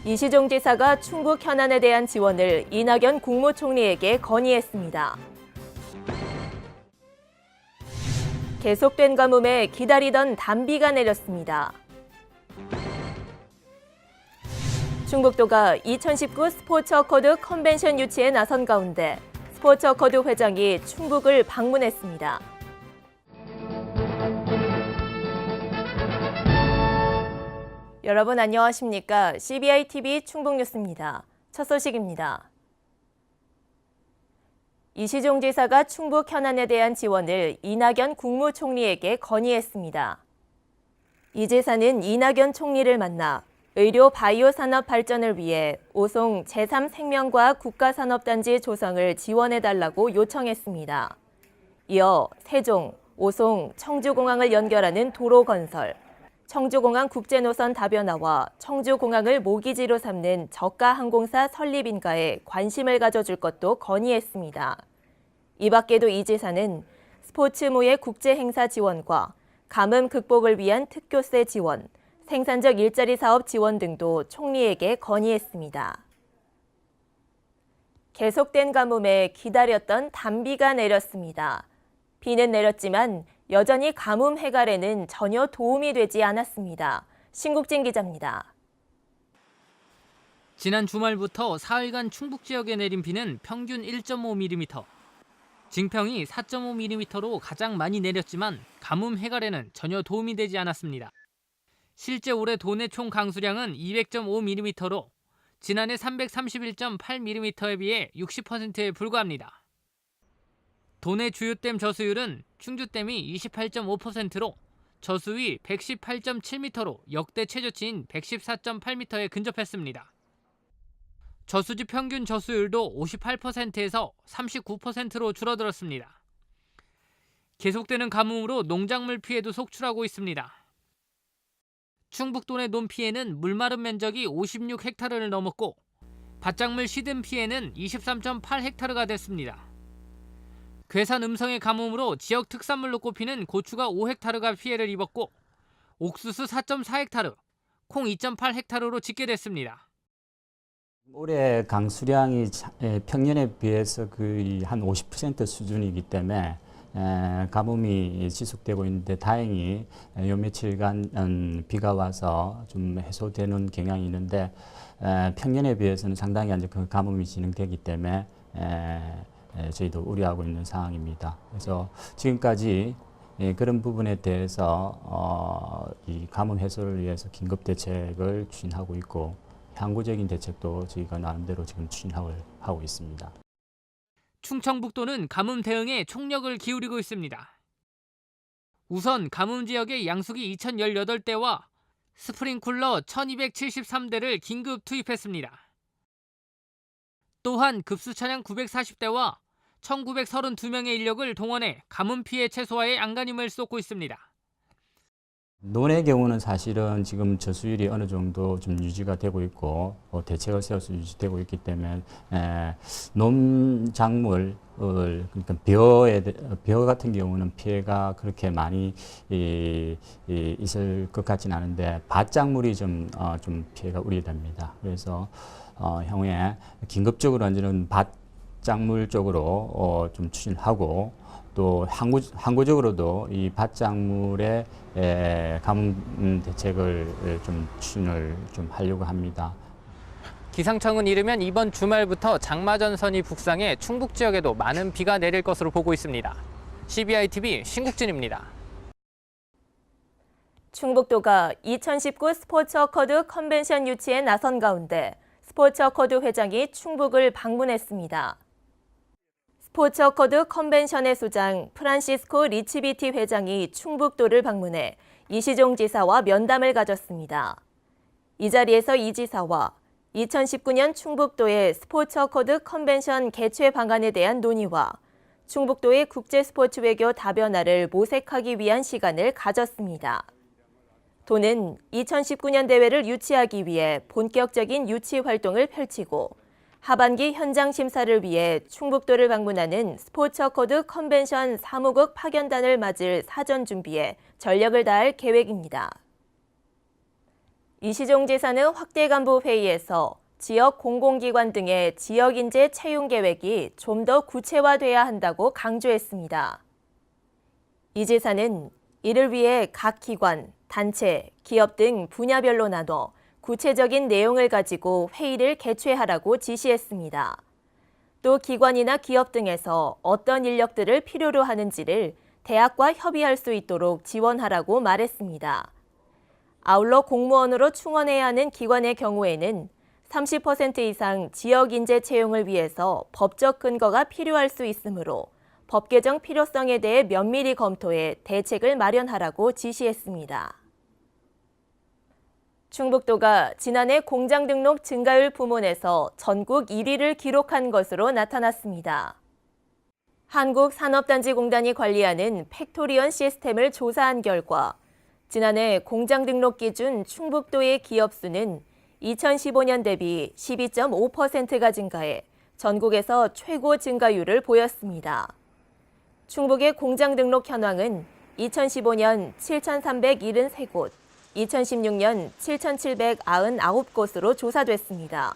이시종 지사가 충북 현안에 대한 지원을 이낙연 국무총리에게 건의했습니다. 계속된 가뭄에 기다리던 단비가 내렸습니다. 충북도가 2019 스포츠 어코드 컨벤션 유치에 나선 가운데 스포츠 어코드 회장이 충북을 방문했습니다. 여러분 안녕하십니까? CBI-TV 충북뉴스입니다. 첫 소식입니다. 이시종 지사가 충북 현안에 대한 지원을 이낙연 국무총리에게 건의했습니다. 이 지사는 이낙연 총리를 만나 의료 바이오 산업 발전을 위해 오송 제3생명과학 국가산업단지 조성을 지원해달라고 요청했습니다. 이어 세종, 오송, 청주공항을 연결하는 도로 건설, 청주공항 국제노선 다변화와 청주공항을 모기지로 삼는 저가 항공사 설립 인가에 관심을 가져줄 것도 건의했습니다. 이 밖에도 이 지사는 스포츠모의 국제행사 지원과 가뭄 극복을 위한 특교세 지원, 생산적 일자리 사업 지원 등도 총리에게 건의했습니다. 계속된 가뭄에 기다렸던 단비가 내렸습니다. 비는 내렸지만 여전히 가뭄 해갈에는 전혀 도움이 되지 않았습니다. 신국진 기자입니다. 지난 주말부터 사흘간 충북 지역에 내린 비는 평균 1.5mm, 징평이 4.5mm로 가장 많이 내렸지만 가뭄 해갈에는 전혀 도움이 되지 않았습니다. 실제 올해 도내 총 강수량은 200.5mm로 지난해 331.8mm에 비해 60%에 불과합니다. 도내 주요 댐 저수율은 충주댐이 28.5%로 저수위 118.7m로 역대 최저치인 114.8m에 근접했습니다. 저수지 평균 저수율도 58%에서 39%로 줄어들었습니다. 계속되는 가뭄으로 농작물 피해도 속출하고 있습니다. 충북도 내 논 피해는 물마른 면적이 56헥타르를 넘었고 밭작물 시든 피해는 23.8헥타르가 됐습니다. 괴산 음성의 가뭄으로 지역 특산물로 꼽히는 고추가 5헥타르가 피해를 입었고 옥수수 4.4헥타르, 콩 2.8헥타르로 집계됐습니다. 올해 강수량이 평년에 비해서 거의 한 50% 수준이기 때문에 가뭄이 지속되고 있는데 다행히 요 며칠간 비가 와서 좀 해소되는 경향이 있는데 평년에 비해서는 상당히 이제 그 가뭄이 진행되기 때문에 저희도 우려하고 있는 상황입니다. 그래서 지금까지 그런 부분에 대해서 이 가뭄 해소를 위해서 긴급 대책을 추진하고 있고 항구적인 대책도 저희가 나름대로 지금 추진하고 있습니다. 충청북도는 가뭄 대응에 총력을 기울이고 있습니다. 우선 가뭄 지역의 양수기 2018대와 스프링쿨러 1273대를 긴급 투입했습니다. 또한 급수차량 940대와 1932명의 인력을 동원해 가뭄 피해 최소화에 안간힘을 쏟고 있습니다. 논의 경우는 사실은 지금 저수율이 어느 정도 좀 유지가 되고 있고 대책을 세워서 유지되고 있기 때문에 농작물 그러니까 벼 같은 경우는 피해가 그렇게 많이 있을 것 같지는 않은데 밭작물이 좀 피해가 우려됩니다. 그래서 향후에 긴급적으로 이제는 밭작물 쪽으로 좀 추진하고 또 항구적으로도 이 밭작물의 가뭄 대책을 좀 추진을 좀 하려고 합니다. 기상청은 이르면 이번 주말부터 장마전선이 북상해 충북 지역에도 많은 비가 내릴 것으로 보고 있습니다. CBI-TV 신국진입니다. 충북도가 2019 스포츠 어코드 컨벤션 유치에 나선 가운데 스포츠 어코드 회장이 충북을 방문했습니다. 스포츠 어코드 컨벤션의 수장 프란시스코 리치비티 회장이 충북도를 방문해 이시종 지사와 면담을 가졌습니다. 이 자리에서 이 지사와 2019년 충북도의 스포츠 어코드 컨벤션 개최 방안에 대한 논의와 충북도의 국제 스포츠 외교 다변화를 모색하기 위한 시간을 가졌습니다. 도는 2019년 대회를 유치하기 위해 본격적인 유치 활동을 펼치고 하반기 현장 심사를 위해 충북도를 방문하는 스포츠 어코드 컨벤션 사무국 파견단을 맞을 사전 준비에 전력을 다할 계획입니다. 이시종 지사는 확대간부 회의에서 지역 공공기관 등의 지역인재 채용 계획이 좀 더 구체화돼야 한다고 강조했습니다. 이 지사는 이를 위해 각 기관, 단체, 기업 등 분야별로 나눠 구체적인 내용을 가지고 회의를 개최하라고 지시했습니다. 또 기관이나 기업 등에서 어떤 인력들을 필요로 하는지를 대학과 협의할 수 있도록 지원하라고 말했습니다. 아울러 공무원으로 충원해야 하는 기관의 경우에는 30% 이상 지역 인재 채용을 위해서 법적 근거가 필요할 수 있으므로 법 개정 필요성에 대해 면밀히 검토해 대책을 마련하라고 지시했습니다. 충북도가 지난해 공장 등록 증가율 부문에서 전국 1위를 기록한 것으로 나타났습니다. 한국산업단지공단이 관리하는 팩토리언 시스템을 조사한 결과 지난해 공장 등록 기준 충북도의 기업 수는 2015년 대비 12.5%가 증가해 전국에서 최고 증가율을 보였습니다. 충북의 공장 등록 현황은 2015년 7,373곳, 2016년 7,799곳으로 조사됐습니다.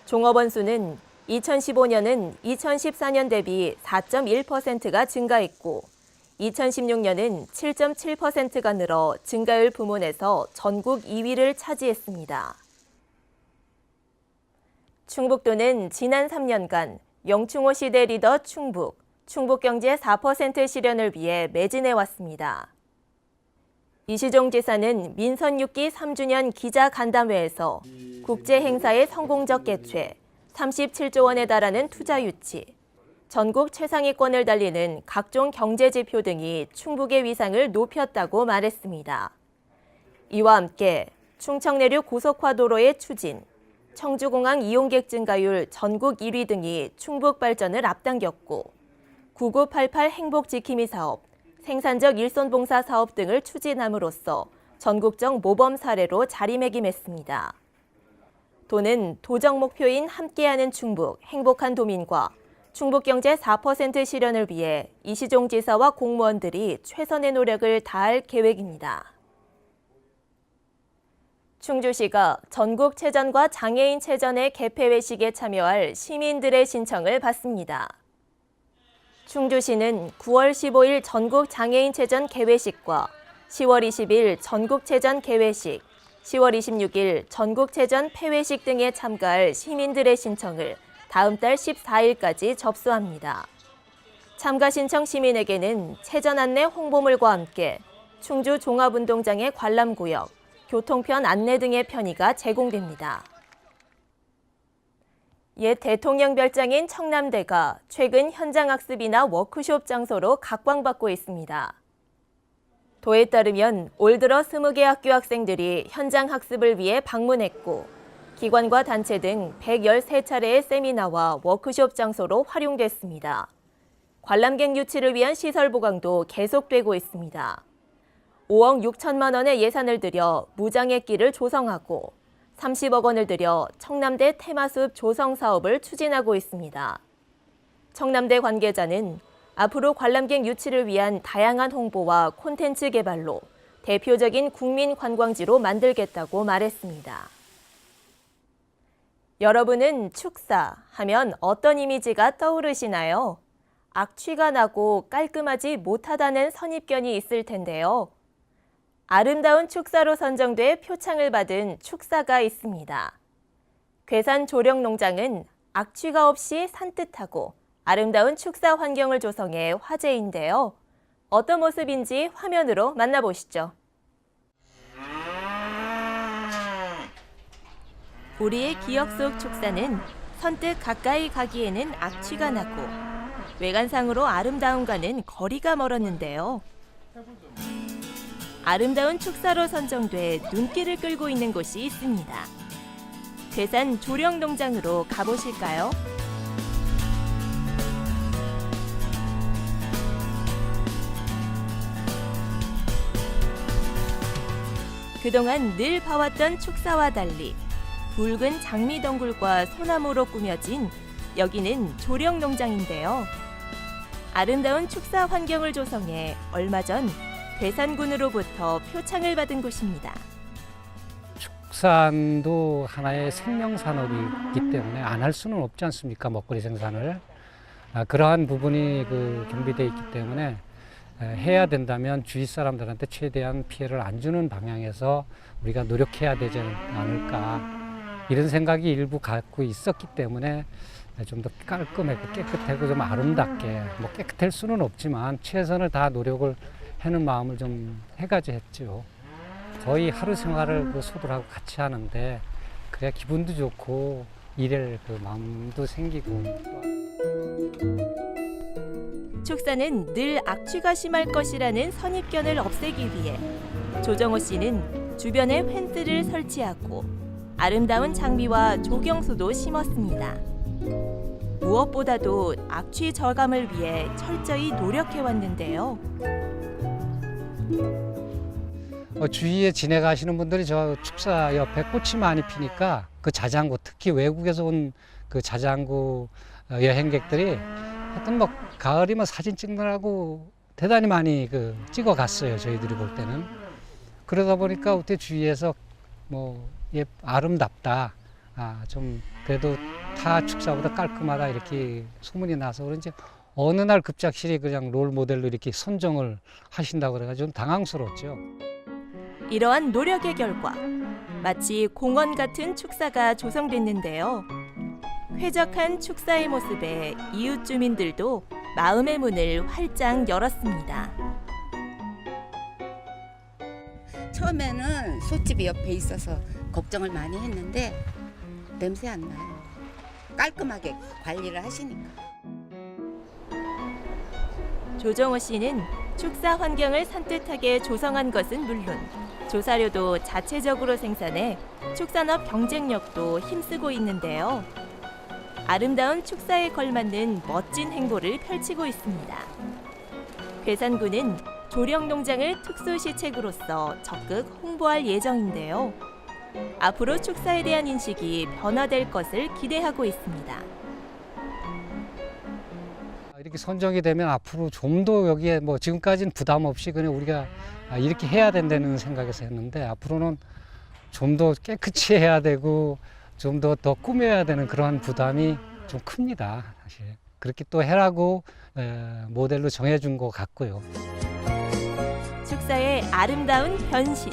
종업원 수는 2015년은 2014년 대비 4.1%가 증가했고 2016년은 7.7%가 늘어 증가율 부문에서 전국 2위를 차지했습니다. 충북도는 지난 3년간 영충호 시대 리더 충북경제 4% 실현을 위해 매진해왔습니다. 이시종 지사는 민선 6기 3주년 기자간담회에서 국제행사의 성공적 개최, 37조 원에 달하는 투자 유치, 전국 최상위권을 달리는 각종 경제지표 등이 충북의 위상을 높였다고 말했습니다. 이와 함께 충청내륙 고속화도로의 추진, 청주공항 이용객 증가율 전국 1위 등이 충북 발전을 앞당겼고 9988 행복지킴이 사업, 생산적 일손봉사 사업 등을 추진함으로써 전국적 모범 사례로 자리매김했습니다. 도는 도정 목표인 함께하는 충북, 행복한 도민과 충북경제 4% 실현을 위해 이시종 지사와 공무원들이 최선의 노력을 다할 계획입니다. 충주시가 전국체전과 장애인체전의 개폐회식에 참여할 시민들의 신청을 받습니다. 충주시는 9월 15일 전국장애인체전 개회식과 10월 20일 전국체전 개회식, 10월 26일 전국체전 폐회식 등에 참가할 시민들의 신청을 다음 달 14일까지 접수합니다. 참가 신청 시민에게는 체전 안내 홍보물과 함께 충주 종합운동장의 관람구역, 교통편 안내 등의 편의가 제공됩니다. 옛 대통령 별장인 청남대가 최근 현장학습이나 워크숍 장소로 각광받고 있습니다. 도에 따르면 올 들어 20개 학교 학생들이 현장학습을 위해 방문했고 기관과 단체 등 113차례의 세미나와 워크숍 장소로 활용됐습니다. 관람객 유치를 위한 시설 보강도 계속되고 있습니다. 5억 6천만 원의 예산을 들여 무장애길을 조성하고 30억 원을 들여 청남대 테마숲 조성 사업을 추진하고 있습니다. 청남대 관계자는 앞으로 관람객 유치를 위한 다양한 홍보와 콘텐츠 개발로 대표적인 국민 관광지로 만들겠다고 말했습니다. 여러분은 축사 하면 어떤 이미지가 떠오르시나요? 악취가 나고 깔끔하지 못하다는 선입견이 있을 텐데요. 아름다운 축사로 선정돼 표창을 받은 축사가 있습니다. 괴산 조령농장은 악취가 없이 산뜻하고 아름다운 축사 환경을 조성해 화제인데요. 어떤 모습인지 화면으로 만나보시죠. 우리의 기억 속 축사는 선뜻 가까이 가기에는 악취가 나고 외관상으로 아름다움과는 거리가 멀었는데요. 아름다운 축사로 선정돼 눈길을 끌고 있는 곳이 있습니다. 괴산 조령농장으로 가보실까요? 그동안 늘 봐왔던 축사와 달리 붉은 장미덩굴과 소나무로 꾸며진 여기는 조령농장인데요. 아름다운 축사 환경을 조성해 얼마 전 괴산군으로부터 표창을 받은 곳입니다. 축산도 하나의 생명산업이기 때문에 안 할 수는 없지 않습니까? 먹거리 생산을. 그러한 부분이 그 경비되어 있기 때문에 해야 된다면 주위 사람들한테 최대한 피해를 안 주는 방향에서 우리가 노력해야 되지 않을까, 이런 생각이 일부 갖고 있었기 때문에 좀 더 깔끔하고 깨끗하고 좀 아름답게, 뭐 깨끗할 수는 없지만 최선을 다 노력을 하는 마음을 좀 해가지고 했죠. 거의 하루 생활을 그 소들하고 같이 하는데 그래야 기분도 좋고 일할 그 마음도 생기고. 축사는 늘 악취가 심할 것이라는 선입견을 없애기 위해 조정호 씨는 주변에 펜스를 설치하고 아름다운 장미와 조경수도 심었습니다. 무엇보다도 악취 저감을 위해 철저히 노력해 왔는데요. 주위에 지내가시는 분들이 저 축사 옆에 꽃이 많이 피니까 그 자장구, 특히 외국에서 온 그 자장구 여행객들이 하여튼 뭐 가을이면 사진 찍느라고 대단히 많이 그 찍어 갔어요. 저희들이 볼 때는. 그러다 보니까 그때 주위에서 뭐 아름답다, 좀 그래도 타 축사보다 깔끔하다 이렇게 소문이 나서 그런지 어느 날 급작스레 그냥 롤 모델로 이렇게 선정을 하신다고 그래가지고 좀 당황스러웠죠. 이러한 노력의 결과 마치 공원 같은 축사가 조성됐는데요. 쾌적한 축사의 모습에 이웃 주민들도 마음의 문을 활짝 열었습니다. 처음에는 솥집이 옆에 있어서 걱정을 많이 했는데 냄새 안 나요. 깔끔하게 관리를 하시니까. 조정호 씨는 축사 환경을 산뜻하게 조성한 것은 물론 조사료도 자체적으로 생산해 축산업 경쟁력도 힘쓰고 있는데요. 아름다운 축사에 걸맞는 멋진 행보를 펼치고 있습니다. 괴산군은 조령농장을 특수시책으로서 적극 홍보할 예정인데요. 앞으로 축사에 대한 인식이 변화될 것을 기대하고 있습니다. 이렇게 선정이 되면 앞으로 좀 더 여기에 뭐 지금까지는 부담 없이 그냥 우리가 이렇게 해야 된다는 생각에서 했는데 앞으로는 좀 더 깨끗이 해야 되고 좀 더 꾸며야 되는 그러한 부담이 좀 큽니다. 사실 그렇게 또 해라고 모델로 정해준 것 같고요. 축사의 아름다운 변신.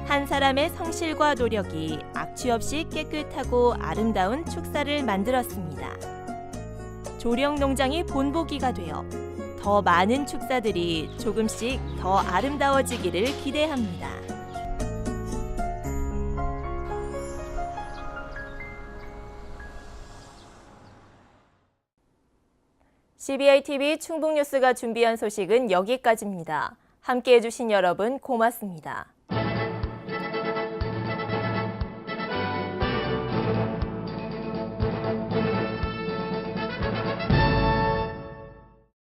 한 사람의 성실과 노력이 악취 없이 깨끗하고 아름다운 축사를 만들었습니다. 조령농장이 본보기가 되어 더 많은 축사들이 조금씩 더 아름다워지기를 기대합니다. CBI-TV 충북뉴스가 준비한 소식은 여기까지입니다. 함께해 주신 여러분 고맙습니다.